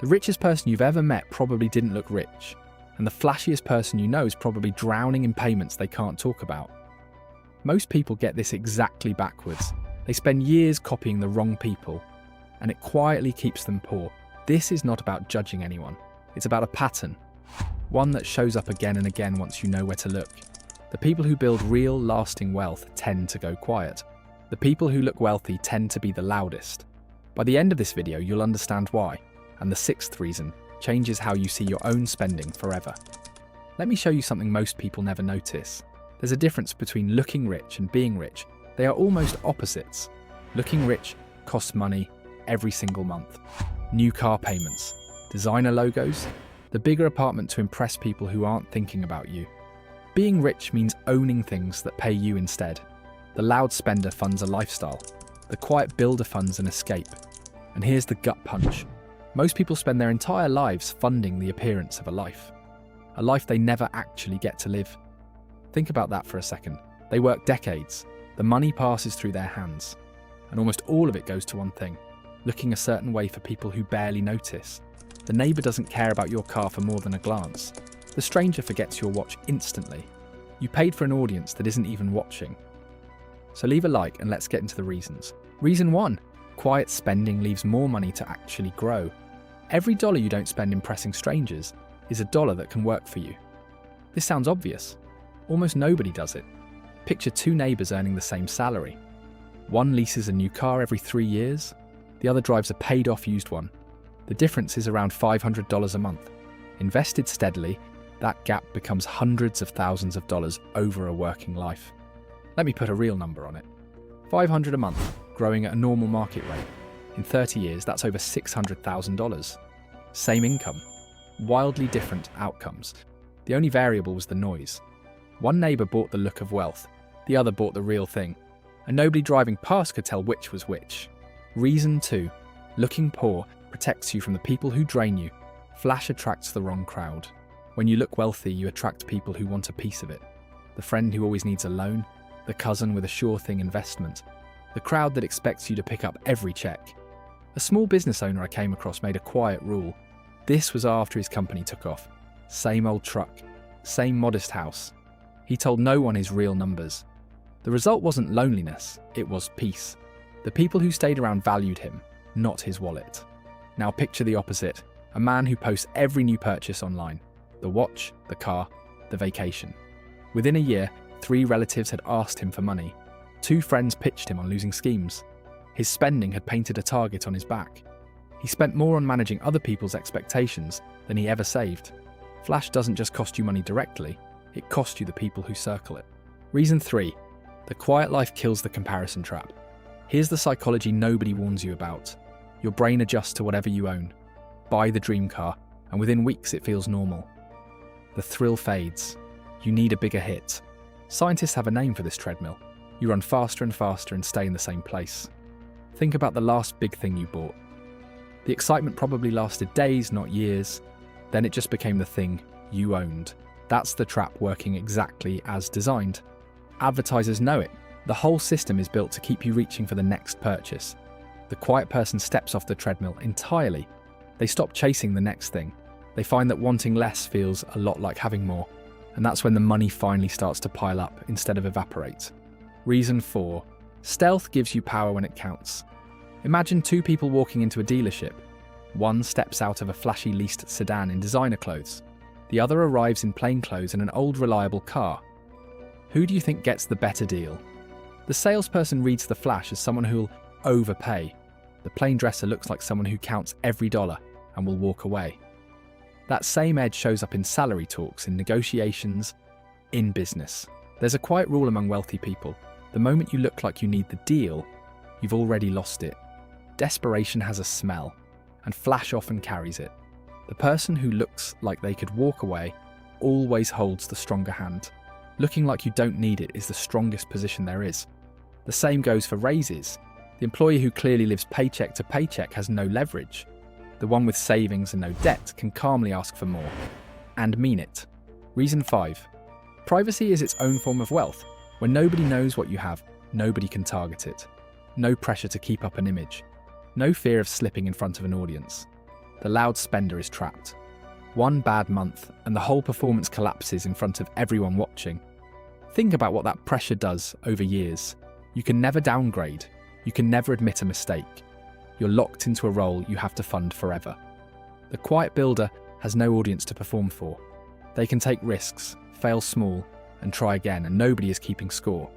The richest person you've ever met probably didn't look rich, and the flashiest person you know is probably drowning in payments they can't talk about. Most people get this exactly backwards. They spend years copying the wrong people, and it quietly keeps them poor. This is not about judging anyone. It's about a pattern, one that shows up again and again once you know where to look. The people who build real, lasting wealth tend to go quiet. The people who look wealthy tend to be the loudest. By the end of this video, you'll understand why, and the sixth reason changes how you see your own spending forever. Let me show you something most people never notice. There's a difference between looking rich and being rich. They are almost opposites. Looking rich costs money every single month. New car payments, designer logos, the bigger apartment to impress people who aren't thinking about you. Being rich means owning things that pay you instead. The loud spender funds a lifestyle. The quiet builder funds an escape. And here's the gut punch. Most people spend their entire lives funding the appearance of a life they never actually get to live. Think about that for a second. They work decades, the money passes through their hands, and almost all of it goes to one thing: looking a certain way for people who barely notice. The neighbour doesn't care about your car for more than a glance. The stranger forgets your watch instantly. You paid for an audience that isn't even watching. So leave a like and let's get into the reasons. Reason 1. Quiet spending leaves more money to actually grow. Every dollar you don't spend impressing strangers is a dollar that can work for you. This sounds obvious. Almost nobody does it. Picture two neighbours earning the same salary. One leases a new car every 3 years, the other drives a paid-off used one. The difference is around $500 a month. Invested steadily, that gap becomes hundreds of thousands of dollars over a working life. Let me put a real number on it. $500 a month, growing at a normal market rate. In 30 years, that's over $600,000. Same income, wildly different outcomes. The only variable was the noise. One neighbour bought the look of wealth, the other bought the real thing, and nobody driving past could tell which was which. Reason 2. Looking poor protects you from the people who drain you. Flash attracts the wrong crowd. When you look wealthy, you attract people who want a piece of it. The friend who always needs a loan, the cousin with a sure thing investment, the crowd that expects you to pick up every check. A small business owner I came across made a quiet rule. This was after his company took off. Same old truck, same modest house. He told no one his real numbers. The result wasn't loneliness, it was peace. The people who stayed around valued him, not his wallet. Now picture the opposite, a man who posts every new purchase online. The watch, the car, the vacation. Within a year, 3 relatives had asked him for money. 2 friends pitched him on losing schemes. His spending had painted a target on his back. He spent more on managing other people's expectations than he ever saved. Flash doesn't just cost you money directly, it costs you the people who circle it. Reason 3. The quiet life kills the comparison trap. Here's the psychology nobody warns you about. Your brain adjusts to whatever you own. Buy the dream car, and within weeks it feels normal. The thrill fades. You need a bigger hit. Scientists have a name for this treadmill. You run faster and faster and stay in the same place. Think about the last big thing you bought. The excitement probably lasted days, not years. Then it just became the thing you owned. That's the trap working exactly as designed. Advertisers know it. The whole system is built to keep you reaching for the next purchase. The quiet person steps off the treadmill entirely. They stop chasing the next thing. They find that wanting less feels a lot like having more. And that's when the money finally starts to pile up instead of evaporate. Reason 4. Stealth gives you power when it counts. Imagine 2 people walking into a dealership. One steps out of a flashy leased sedan in designer clothes. The other arrives in plain clothes in an old reliable car. Who do you think gets the better deal? The salesperson reads the flash as someone who'll overpay. The plain dresser looks like someone who counts every dollar and will walk away. That same edge shows up in salary talks, in negotiations, in business. There's a quiet rule among wealthy people. The moment you look like you need the deal, you've already lost it. Desperation has a smell, and flash often carries it. The person who looks like they could walk away always holds the stronger hand. Looking like you don't need it is the strongest position there is. The same goes for raises. The employee who clearly lives paycheck to paycheck has no leverage. The one with savings and no debt can calmly ask for more, and mean it. Reason 5. Privacy is its own form of wealth. When nobody knows what you have, nobody can target it. No pressure to keep up an image. No fear of slipping in front of an audience. The loud spender is trapped. One bad month and the whole performance collapses in front of everyone watching. Think about what that pressure does over years. You can never downgrade. You can never admit a mistake. You're locked into a role you have to fund forever. The quiet builder has no audience to perform for. They can take risks, fail small, and try again, and nobody is keeping score.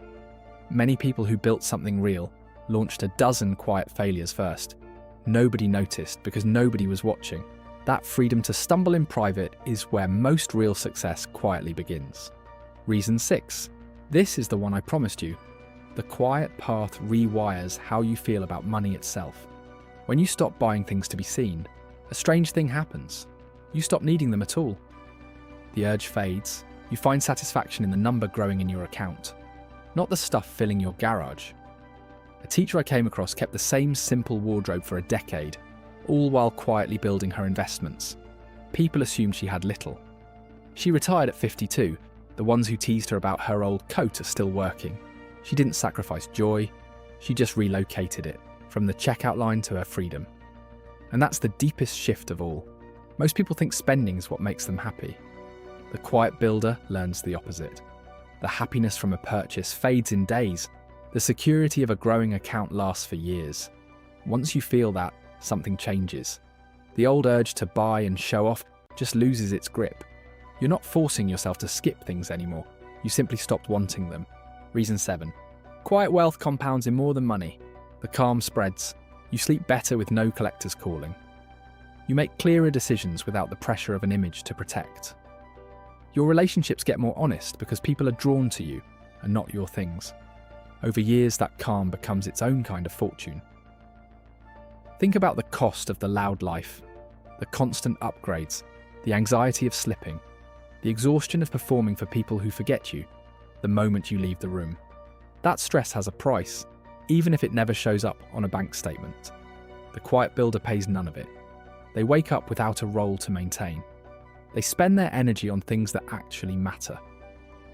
Many people who built something real launched a dozen quiet failures first. Nobody noticed because nobody was watching. That freedom to stumble in private is where most real success quietly begins. Reason 6. This is the one I promised you. The quiet path rewires how you feel about money itself. When you stop buying things to be seen, a strange thing happens. You stop needing them at all. The urge fades. You find satisfaction in the number growing in your account, not the stuff filling your garage. A teacher I came across kept the same simple wardrobe for a decade, all while quietly building her investments. People assumed she had little. She retired at 52. The ones who teased her about her old coat are still working. She didn't sacrifice joy. She just relocated it, from the checkout line to her freedom. And that's the deepest shift of all. Most people think spending is what makes them happy. The quiet builder learns the opposite. The happiness from a purchase fades in days. The security of a growing account lasts for years. Once you feel that, something changes. The old urge to buy and show off just loses its grip. You're not forcing yourself to skip things anymore. You simply stopped wanting them. Reason 7. Quiet wealth compounds in more than money. The calm spreads. You sleep better with no collectors calling. You make clearer decisions without the pressure of an image to protect. Your relationships get more honest because people are drawn to you and not your things. Over years, that calm becomes its own kind of fortune. Think about the cost of the loud life, the constant upgrades, the anxiety of slipping, the exhaustion of performing for people who forget you the moment you leave the room. That stress has a price, even if it never shows up on a bank statement. The quiet builder pays none of it. They wake up without a role to maintain. They spend their energy on things that actually matter.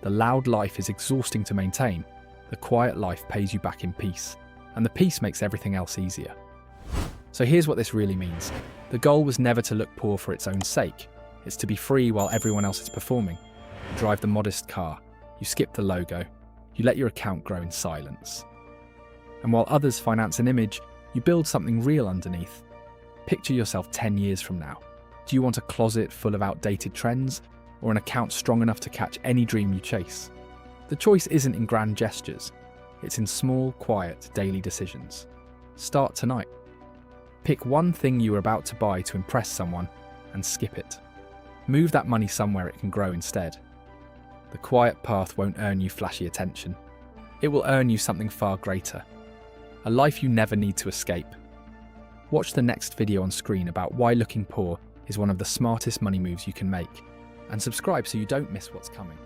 The loud life is exhausting to maintain. The quiet life pays you back in peace, and the peace makes everything else easier. So here's what this really means. The goal was never to look poor for its own sake. It's to be free while everyone else is performing. You drive the modest car. You skip the logo. You let your account grow in silence. And while others finance an image, you build something real underneath. Picture yourself 10 years from now. Do you want a closet full of outdated trends, or an account strong enough to catch any dream you chase? The choice isn't in grand gestures. It's in small, quiet, daily decisions. Start tonight. Pick one thing you are about to buy to impress someone and skip it. Move that money somewhere it can grow instead. The quiet path won't earn you flashy attention. It will earn you something far greater. A life you never need to escape. Watch the next video on screen about why looking poor is one of the smartest money moves you can make, and subscribe so you don't miss what's coming.